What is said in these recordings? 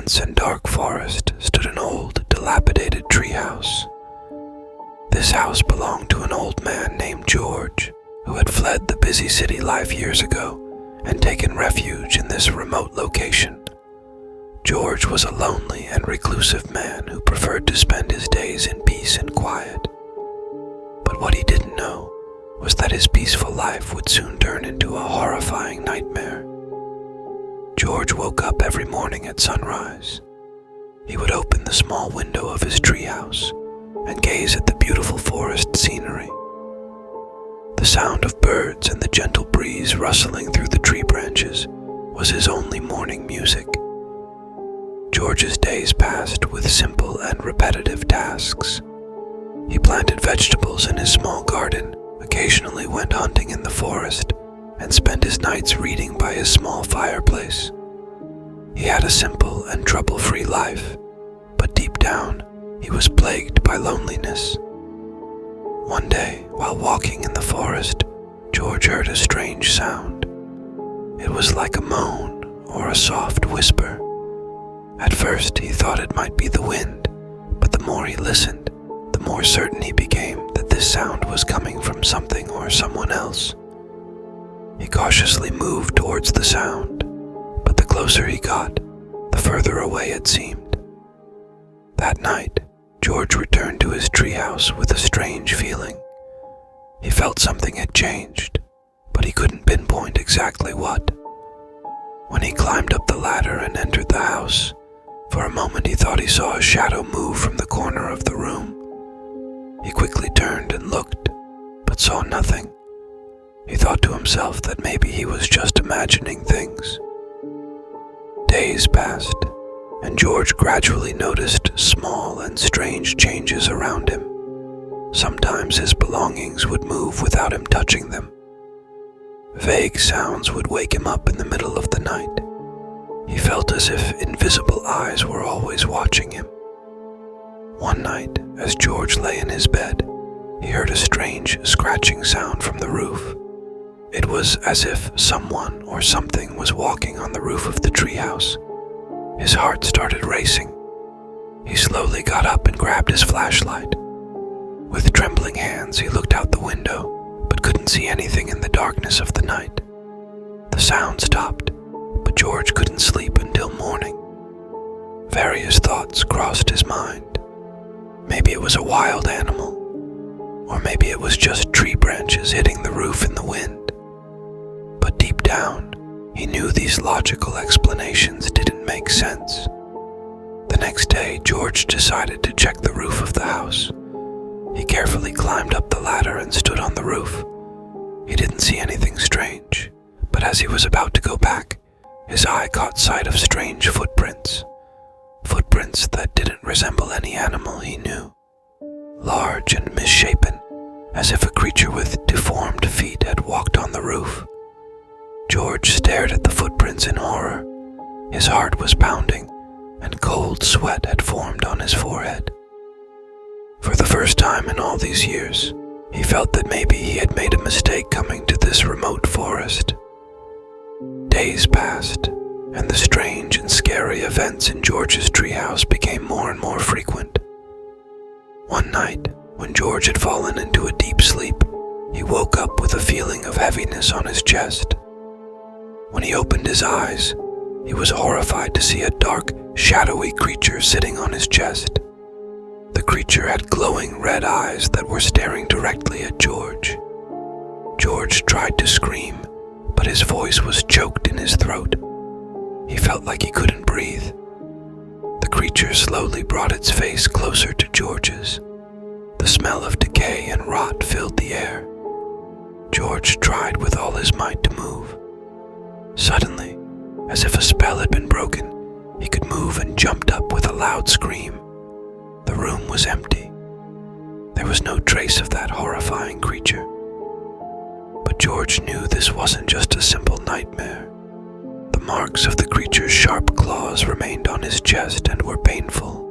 dense and dark forest stood an old, dilapidated treehouse. This house belonged to an old man named George, who had fled the busy city life years ago and taken refuge in this remote location. George was a lonely and reclusive man who preferred to spend his days in peace and quiet. But what he didn't know was that his peaceful life would soon turn into a horrifying nightmare. George woke up every morning at sunrise. He would open the small window of his treehouse and gaze at the beautiful forest scenery. The sound of birds and the gentle breeze rustling through the tree branches was his only morning music. George's days passed with simple and repetitive tasks. He planted vegetables in his small garden, occasionally went hunting in the forest, and spent his nights reading by his small fireplace. He had a simple and trouble-free life, but deep down, he was plagued by loneliness. One day, while walking in the forest, George heard a strange sound. It was like a moan or a soft whisper. At first, he thought it might be the wind, but the more he listened, the more certain he became that this sound was coming from something or someone else. He cautiously moved towards the sound, but the closer he got, the further away it seemed. That night, George returned to his treehouse with a strange feeling. He felt something had changed, but he couldn't pinpoint exactly what. When he climbed up the ladder and entered the house, for a moment he thought he saw a shadow move from the corner of the room. He quickly turned and looked, but saw nothing. He thought to himself that maybe he was just imagining things. Days passed, and George gradually noticed small and strange changes around him. Sometimes his belongings would move without him touching them. Vague sounds would wake him up in the middle of the night. He felt as if invisible eyes were always watching him. One night, as George lay in his bed, he heard a strange scratching sound from the roof. It was as if someone or something was walking on the roof of the treehouse. His heart started racing. He slowly got up and grabbed his flashlight. With trembling hands, he looked out the window, but couldn't see anything in the darkness of the night. The sound stopped, but George couldn't sleep until morning. Various thoughts crossed his mind. Maybe it was a wild animal, or maybe it was just tree branches hitting the roof in the wind. But deep down, he knew these logical explanations didn't make sense. The next day, George decided to check the roof of the house. He carefully climbed up the ladder and stood on the roof. He didn't see anything strange, but as he was about to go back, his eye caught sight of strange footprints. Footprints that didn't resemble any animal he knew. Large and misshapen, as if a creature with deformed feet had walked on the roof. George stared at the footprints in horror. His heart was pounding, and cold sweat had formed on his forehead. For the first time in all these years, he felt that maybe he had made a mistake coming to this remote forest. Days passed, and the strange and scary events in George's treehouse became more and more frequent. One night, when George had fallen into a deep sleep, he woke up with a feeling of heaviness on his chest. When he opened his eyes, he was horrified to see a dark, shadowy creature sitting on his chest. The creature had glowing red eyes that were staring directly at George. George tried to scream, but his voice was choked in his throat. He felt like he couldn't breathe. The creature slowly brought its face closer to George's. The smell of decay and rot filled the air. George tried with all his might to move. Suddenly, as if a spell had been broken, he could move and jumped up with a loud scream. The room was empty. There was no trace of that horrifying creature. But George knew this wasn't just a simple nightmare. The marks of the creature's sharp claws remained on his chest and were painful.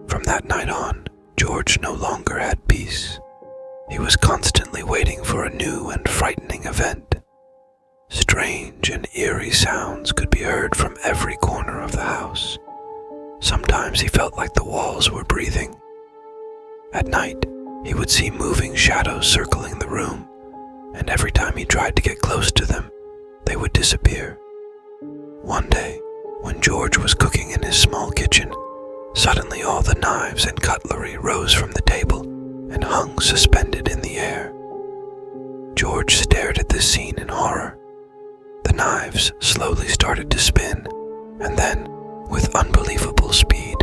From that night on, George no longer had peace. He was constantly waiting for a new and frightening event. Strange and eerie sounds could be heard from every corner of the house, Sometimes he felt like the walls were breathing. At night, he would see moving shadows circling the room, and every time he tried to get close to them, they would disappear. One day, when George was cooking in his small kitchen, suddenly all the knives and cutlery rose from the table and hung suspended in the air. George stared at this scene in horror. The knives slowly started to spin, and then, with unbelievable speed,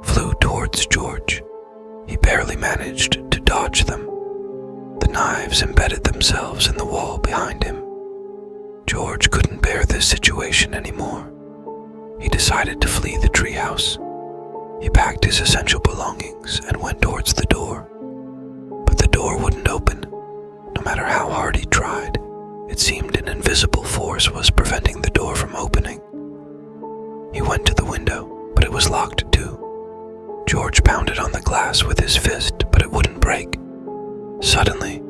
flew towards George. He barely managed to dodge them. The knives embedded themselves in the wall behind him. George couldn't bear this situation anymore. He decided to flee the treehouse. He packed his essential belongings and went towards the door. But the door wouldn't open. No matter how hard he tried, it seemed an invisible force was preventing the door from opening. He went to the window, but it was locked too. George pounded on the glass with his fist, but it wouldn't break. Suddenly,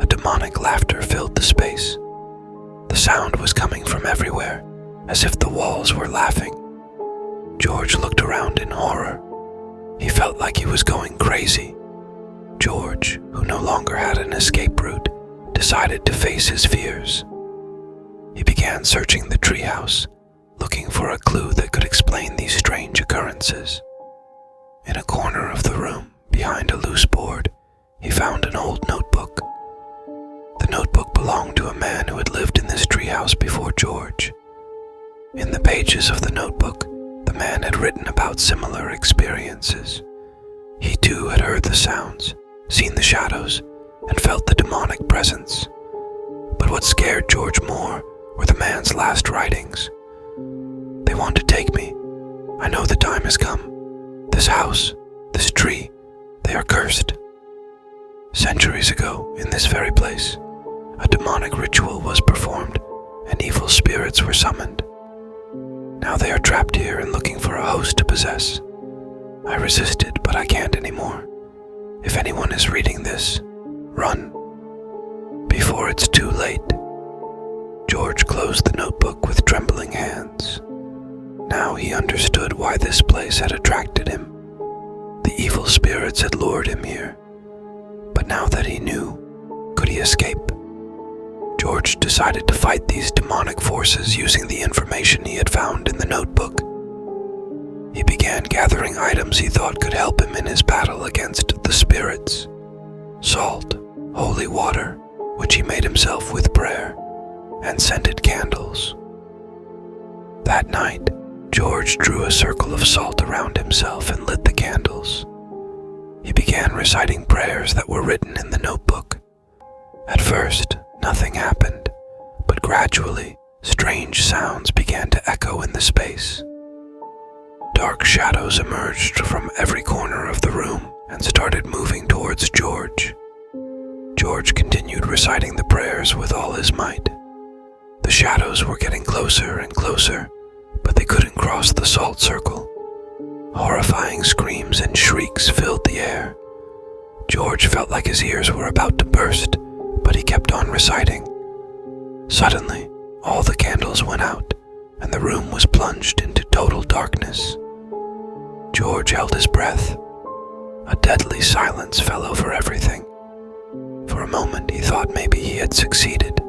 a demonic laughter filled the space. The sound was coming from everywhere, as if the walls were laughing. George looked around in horror. He felt like he was going crazy. George, who no longer had an escape route, decided to face his fears. He began searching the treehouse, looking for a clue that could explain these strange occurrences. In a corner of the room, behind a loose board, he found an old notebook. The notebook belonged to a man who had lived in this treehouse before George. In the pages of the notebook, the man had written about similar experiences. He too had heard the sounds, seen the shadows, and felt the demonic presence. But what scared George more were the man's last writings. "They want to take me. I know the time has come. This house, this tree, they are cursed." Centuries ago, in this very place, a demonic ritual was performed and evil spirits were summoned. Now they are trapped here and looking for a host to possess. I resisted, but I can't anymore. If anyone is reading this, run, before it's too late. George closed the notebook with trembling hands. Now he understood why this place had attracted him. The evil spirits had lured him here. But now that he knew, could he escape? George decided to fight these demonic forces using the information he had found in the notebook. He began gathering items he thought could help him in his battle against the spirits. Salt, holy water, which he made himself with prayer, and scented candles. That night, George drew a circle of salt around himself and lit the candles. He began reciting prayers that were written in the notebook. At first, nothing happened, but gradually, strange sounds began to echo in the space. Dark shadows emerged from every corner of the room and started moving towards George. George continued reciting the prayers with all his might. The shadows were getting closer and closer, but they couldn't cross the salt circle. Horrifying screams and shrieks filled the air. George felt like his ears were about to burst, but he kept on reciting. Suddenly, all the candles went out, and the room was plunged into total darkness. George held his breath. A deadly silence fell over everything. For a moment he thought maybe he had succeeded,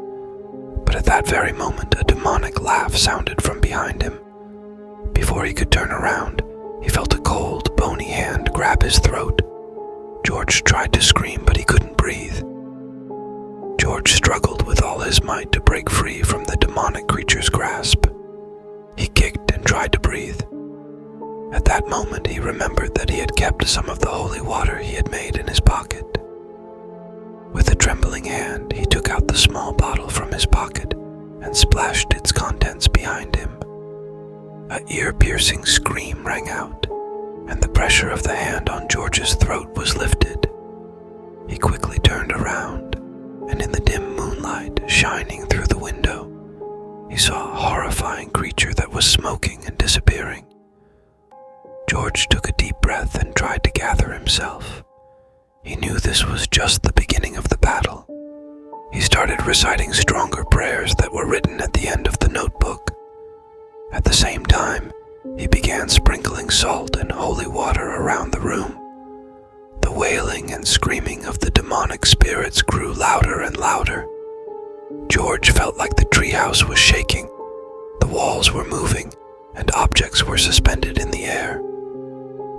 but at that very moment a demonic laugh sounded from behind him. Before he could turn around, he felt a cold, bony hand grab his throat. George tried to scream, but he couldn't breathe. George struggled with all his might to break free from the demonic creature's grasp. He kicked and tried to breathe. At that moment, he remembered that he had kept some of the holy water he had made in his pocket. With a trembling hand, he took out the small bottle from his pocket and splashed its contents behind him. An ear-piercing scream rang out, and the pressure of the hand on George's throat was lifted. He quickly turned around, and in the dim moonlight shining through the window, he saw a horrifying creature that was smoking and disappearing. George took a deep breath and tried to gather himself. He knew this was just the beginning of the battle. He started reciting stronger prayers that were written at the end of the notebook. At the same time, he began sprinkling salt and holy water around the room. The wailing and screaming of the demonic spirits grew louder and louder. George felt like the treehouse was shaking, the walls were moving, and objects were suspended in the air.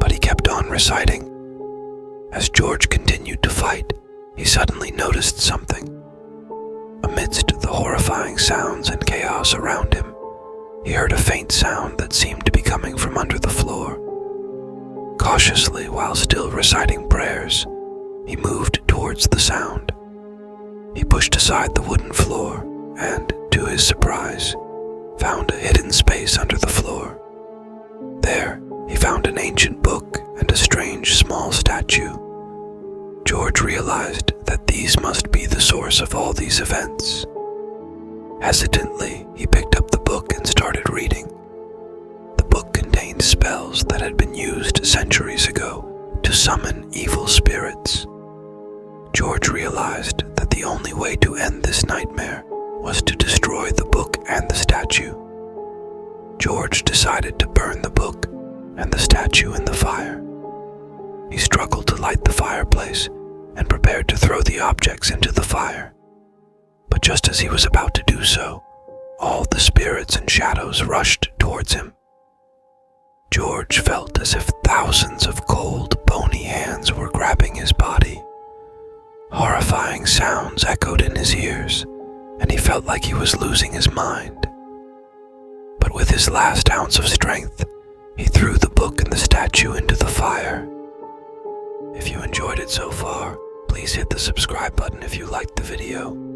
But he kept on reciting. As George continued to fight, he suddenly noticed something. Amidst the horrifying sounds and chaos around him, he heard a faint sound that seemed to be coming from under the floor. Cautiously, while still reciting prayers, he moved towards the sound. He pushed aside the wooden floor and, to his surprise, found a hidden space under the floor. There, he found an ancient book and a strange small statue. George realized that these must be the source of all these events. Hesitantly, he picked up the book and started reading. The book contained spells that had been used centuries ago to summon evil spirits. George realized that the only way to end this nightmare was to destroy the book and the statue. George decided to burn the book and the statue in the fire. He struggled to light the fireplace and prepared to throw the objects into the fire. But just as he was about to do so, all the spirits and shadows rushed towards him. George felt as if thousands of cold, bony hands were grabbing his body. Horrifying sounds echoed in his ears, and he felt like he was losing his mind. But with his last ounce of strength, he threw the book and the statue into the fire. If you enjoyed it so far, please hit the subscribe button if you liked the video.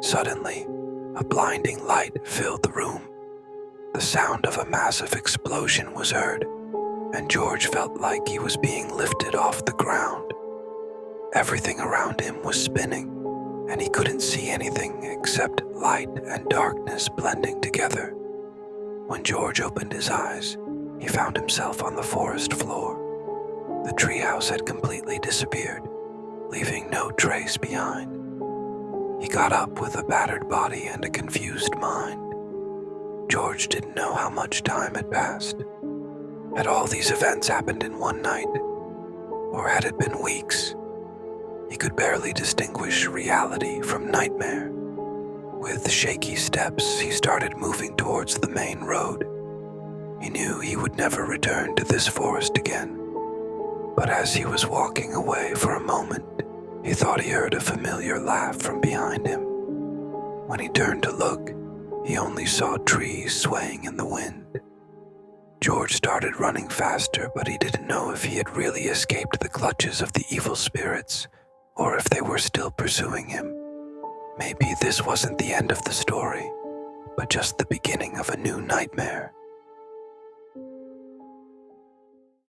Suddenly, a blinding light filled the room. The sound of a massive explosion was heard, and George felt like he was being lifted off the ground. Everything around him was spinning, and he couldn't see anything except light and darkness blending together. When George opened his eyes, he found himself on the forest floor. The treehouse had completely disappeared, leaving no trace behind. He got up with a battered body and a confused mind. George didn't know how much time had passed. Had all these events happened in one night? Or had it been weeks? He could barely distinguish reality from nightmare. With shaky steps, he started moving towards the main road. He knew he would never return to this forest again. But as he was walking away for a moment, he thought he heard a familiar laugh from behind him. When he turned to look, he only saw trees swaying in the wind. George started running faster, but he didn't know if he had really escaped the clutches of the evil spirits, or if they were still pursuing him. Maybe this wasn't the end of the story, but just the beginning of a new nightmare.